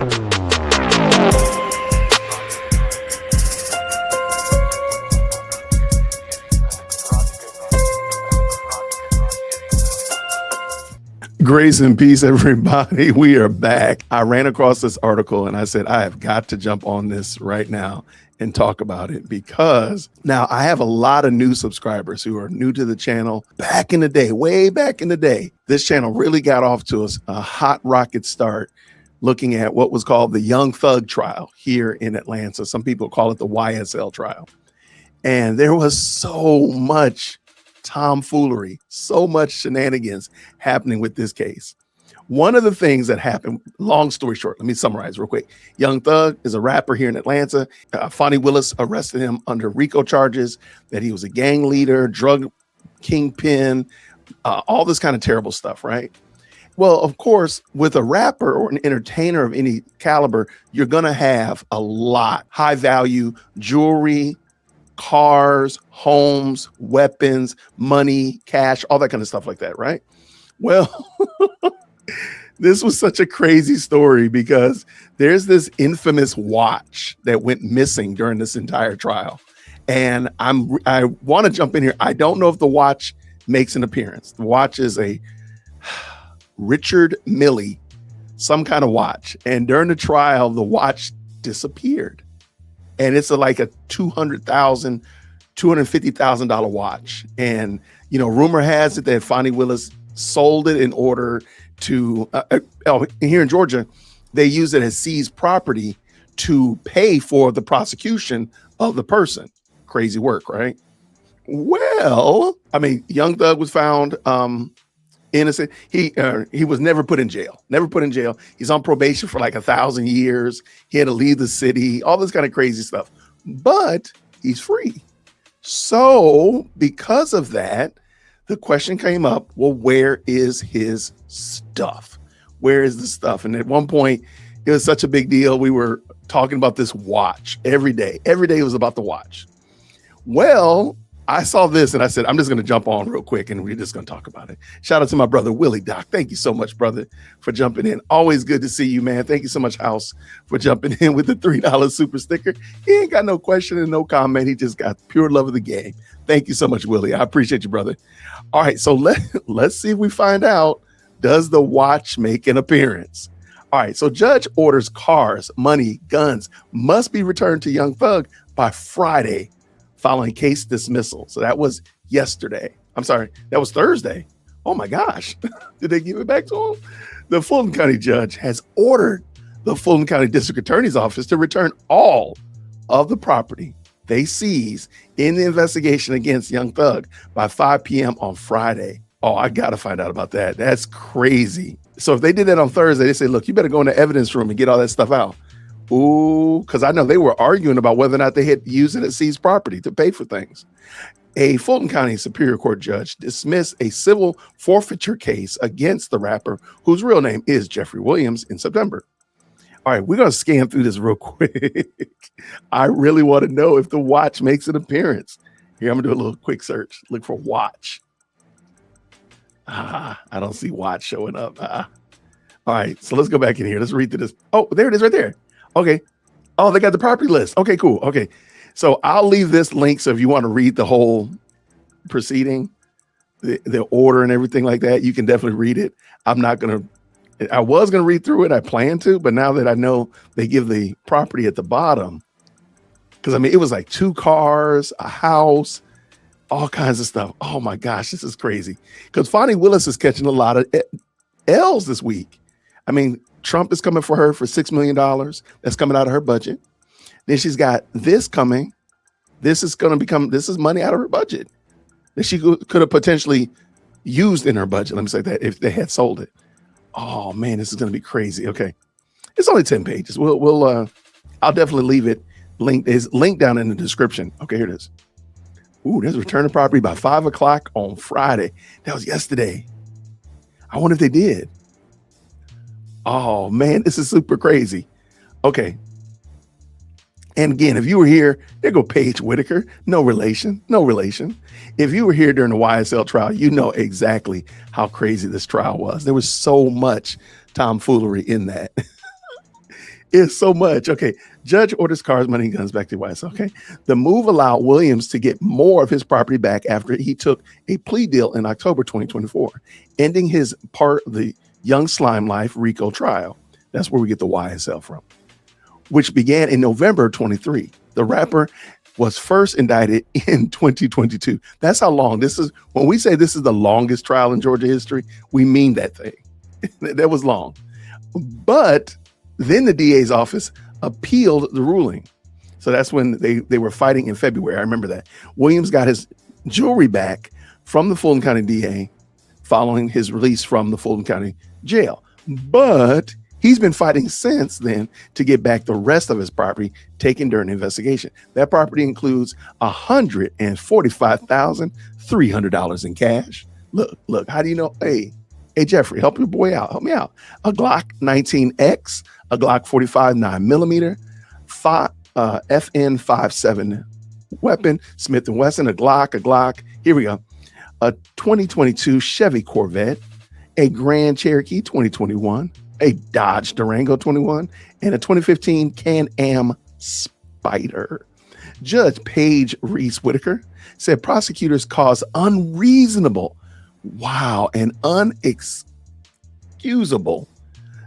Grace and peace, everybody. We are back. I ran across this article and I said, I have got to jump on this right now and talk about it, because now I have a lot of new subscribers who are new to the channel. Back in the day, way back in the day, this channel really got off to a hot rocket start looking at what was called the Young Thug trial here in Atlanta. Some people call it the YSL trial. And there was so much tomfoolery, so much shenanigans happening with this case. One of the things that happened, long story short, let me summarize real quick. Young Thug is a rapper here in Atlanta. Fani Willis arrested him under RICO charges that he was a gang leader, drug kingpin, all this kind of terrible stuff, right? Well, of course, with a rapper or an entertainer of any caliber, you're going to have a lot high value jewelry, cars, homes, weapons, money, cash, all that kind of stuff like that, right? Well, this was such a crazy story because there's this infamous watch that went missing during this entire trial. And I want to jump in here. I don't know if the watch makes an appearance. The watch is a Richard Mille, some kind of watch. And during the trial, the watch disappeared. And it's like a $200,000, $250,000 watch. And, you know, rumor has it that Fani Willis sold it in order to, here in Georgia, they use it as seized property to pay for the prosecution of the person. Crazy work, right? Well, I mean, Young Thug was found innocent. He was never put in jail, never put in jail. He's on probation for like 1,000 years. He had to leave the city, all this kind of crazy stuff, but he's free. So because of that, the question came up, well, where is his stuff? Where is the stuff? And at one point, it was such a big deal. We were talking about this watch every day. Every day was about the watch. Well, I saw this and I said, I'm just going to jump on real quick and we're just going to talk about it. Shout out to my brother, Willie Doc. Thank you so much, brother, for jumping in. Always good to see you, man. Thank you so much, House, for jumping in with the $3 super sticker. He ain't got no question and no comment. He just got pure love of the game. Thank you so much, Willie. I appreciate you, brother. All right, so let's see if we find out, does the watch make an appearance? All right, so judge orders cars, money, guns must be returned to Young Thug by Friday following case dismissal. So that was yesterday. I'm sorry, that was Thursday. Oh my gosh, did they give it back to him? The Fulton County judge has ordered the Fulton County District Attorney's Office to return all of the property they seized in the investigation against Young Thug by 5 p.m. on Friday. Oh, I got to find out about that. That's crazy. So if they did that on Thursday, they say, look, you better go in the evidence room and get all that stuff out. Ooh, because I know they were arguing about whether or not they had used it as seized property to pay for things. A Fulton County Superior Court judge dismissed a civil forfeiture case against the rapper, whose real name is Jeffrey Williams, in September. All right, we're going to scan through this real quick. I really want to know if the watch makes an appearance. Here, I'm going to do a little quick search. Look for watch. I don't see watch showing up. All right, so let's go back in here. Let's read through this. Oh, there it is right there. Okay. Oh, they got the property list. Okay, cool. Okay. So I'll leave this link. So if you want to read the whole proceeding, the order and everything like that, you can definitely read it. I was going to read through it. I plan to, but now that I know they give the property at the bottom, because I mean, it was like 2 cars, a house, all kinds of stuff. Oh my gosh, this is crazy. Because Fani Willis is catching a lot of L's this week. I mean, Trump is coming for her for $6 million. That's coming out of her budget. Then she's got this coming. This is money out of her budget that she could have potentially used in her budget. Let me say that, if they had sold it. Oh man, this is going to be crazy. Okay. It's only 10 pages. I'll definitely leave it linked. Is linked down in the description. Okay, here it is. Ooh, there's return of property by 5 o'clock on Friday. That was yesterday. I wonder if they did. Oh man, this is super crazy. Okay. And again, if you were here, there go Paige Whitaker. No relation. If you were here during the YSL trial, you know exactly how crazy this trial was. There was so much tomfoolery in that. It's so much. Okay. Judge orders cars, money, and guns back to Weiss. Okay. The move allowed Williams to get more of his property back after he took a plea deal in October 2024, ending his part of the Young Slime Life RICO trial. That's where we get the YSL from, which began in November 23. The rapper was first indicted in 2022. That's how long this is. When we say this is the longest trial in Georgia history, we mean that thing. That was long. But then the DA's office appealed the ruling. So that's when they were fighting in February. I remember that. Williams got his jewelry back from the Fulton County DA following his release from the Fulton County jail. But he's been fighting since then to get back the rest of his property taken during the investigation. That property includes $145,300 in cash. Look, how do you know? Hey, Jeffrey, help your boy out. Help me out. A Glock 19X, a Glock 45 9mm, FN 57 weapon, Smith & Wesson, a Glock. Here we go. A 2022 Chevy Corvette, a Grand Cherokee 2021, a Dodge Durango 21, and a 2015 Can-Am Spyder. Judge Paige Reese Whitaker said prosecutors caused unreasonable and unexcusable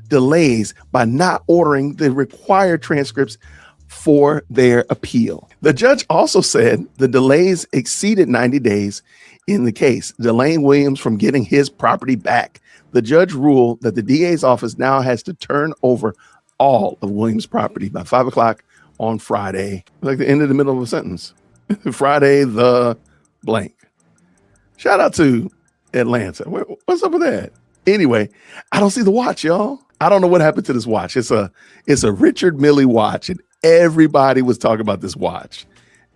delays by not ordering the required transcripts for their appeal. The judge also said the delays exceeded 90 days in the case, delaying Williams from getting his property back. The judge ruled that the DA's office now has to turn over all of Williams' property by 5 o'clock on Friday, like the end of the middle of a sentence. Friday the blank. Shout out to Atlanta. What's up with that? Anyway, I don't see the watch, y'all. I don't know what happened to this watch. It's a Richard Mille watch, and everybody was talking about this watch.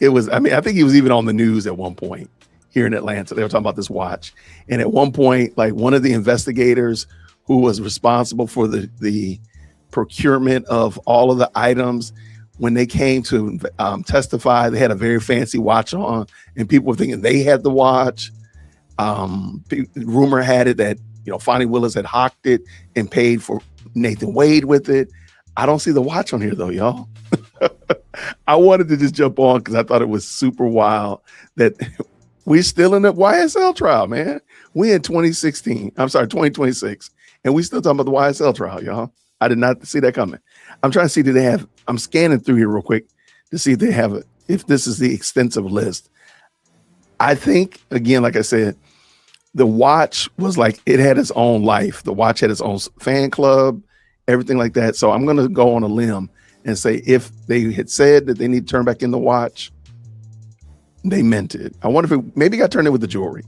I think he was even on the news at one point here in Atlanta. They were talking about this watch. And at one point, like one of the investigators who was responsible for the procurement of all of the items, when they came to testify, they had a very fancy watch on, and people were thinking they had the watch. Rumor had it that, Fani Willis had hawked it and paid for Nathan Wade with it. I don't see the watch on here though, y'all. I wanted to just jump on because I thought it was super wild that we're still in the YSL trial, man. We in 2026, and we still talking about the YSL trial, y'all. I did not see that coming. I'm trying to see, I'm scanning through here real quick to see if this is the extensive list. I think, again, like I said, the watch was like, it had its own life. The watch had its own fan club, everything like that. So I'm going to go on a limb and say, if they had said that they need to turn back in the watch, they meant it. I wonder if it maybe got turned in with the jewelry.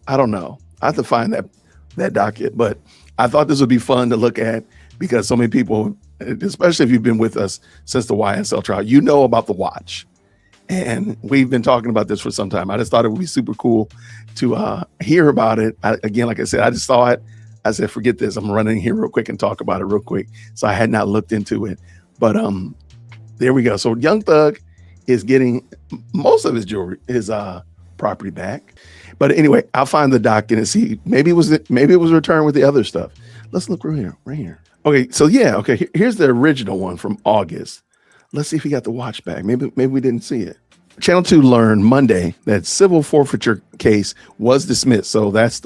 I don't know. I have to find that docket, but I thought this would be fun to look at because so many people, especially if you've been with us since the YSL trial, you know about the watch. And we've been talking about this for some time. I just thought it would be super cool to hear about it. Again, like I said, I just saw it. I said, forget this. I'm running here real quick and talk about it real quick. So I had not looked into it. But there we go. So Young Thug is getting most of his jewelry, his property back. But anyway, I'll find the docket and see. Maybe it was returned with the other stuff. Let's look right here. Okay, so yeah, okay. Here's the original one from August. Let's see if he got the watch back. Maybe we didn't see it. Channel 2 learned Monday that civil forfeiture case was dismissed. So that's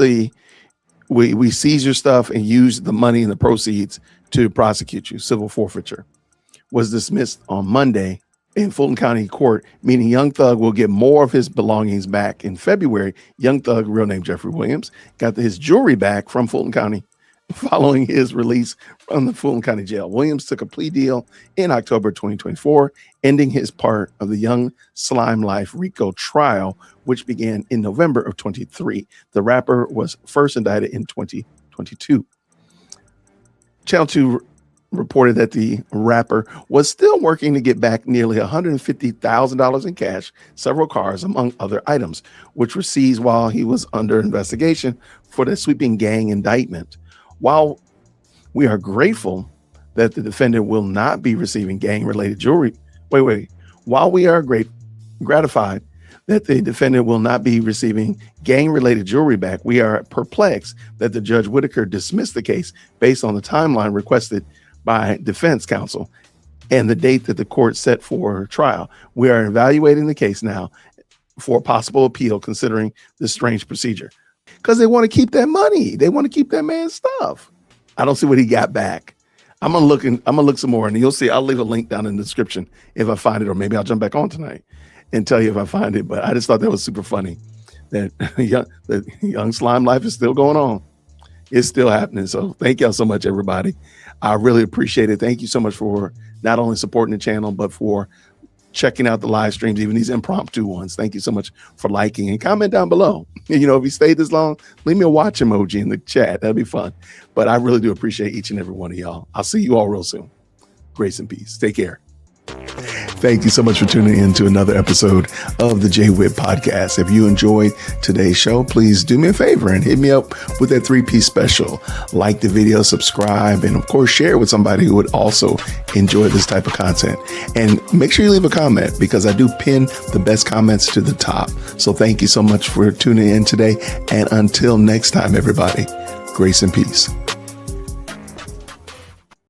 we seize your stuff and use the money and the proceeds to prosecute you. Civil forfeiture was dismissed on Monday in Fulton County Court, meaning Young Thug will get more of his belongings back in February. Young Thug, real name Jeffrey Williams, got his jewelry back from Fulton County following his release from the Fulton County jail. Williams took a plea deal in October 2024, ending his part of the Young Slime Life RICO trial, which began in November of 23. The rapper was first indicted in 2022. Channel 2 reported that the rapper was still working to get back nearly $150,000 in cash, several cars, among other items, which were seized while he was under investigation for the sweeping gang indictment. While we are grateful that the defendant will not be receiving gang-related jewelry, while we are gratified that the defendant will not be receiving gang-related jewelry back, we are perplexed that the Judge Whitaker dismissed the case based on the timeline requested by defense counsel and the date that the court set for trial. We are evaluating the case now for possible appeal, considering this strange procedure. Because they want to keep that money. They want to keep that man's stuff. I don't see what he got back. I'm gonna look some more, and you'll see. I'll leave a link down in the description if I find it, or maybe I'll jump back on tonight and tell you if I find it. But I just thought that was super funny that the young slime life is still going on. It's still happening. So thank y'all so much, everybody. I really appreciate it. Thank you so much for not only supporting the channel, but for checking out the live streams, even these impromptu ones. Thank you so much for liking and comment down below. If you stayed this long, leave me a watch emoji in the chat. That'd be fun. But I really do appreciate each and every one of y'all. I'll see you all real soon. Grace and peace. Take care. Thank you so much for tuning in to another episode of the J Whip Podcast. If you enjoyed today's show, please do me a favor and hit me up with that 3-piece special. Like the video, subscribe, and of course, share it with somebody who would also enjoy this type of content. And make sure you leave a comment, because I do pin the best comments to the top. So thank you so much for tuning in today. And until next time, everybody, grace and peace.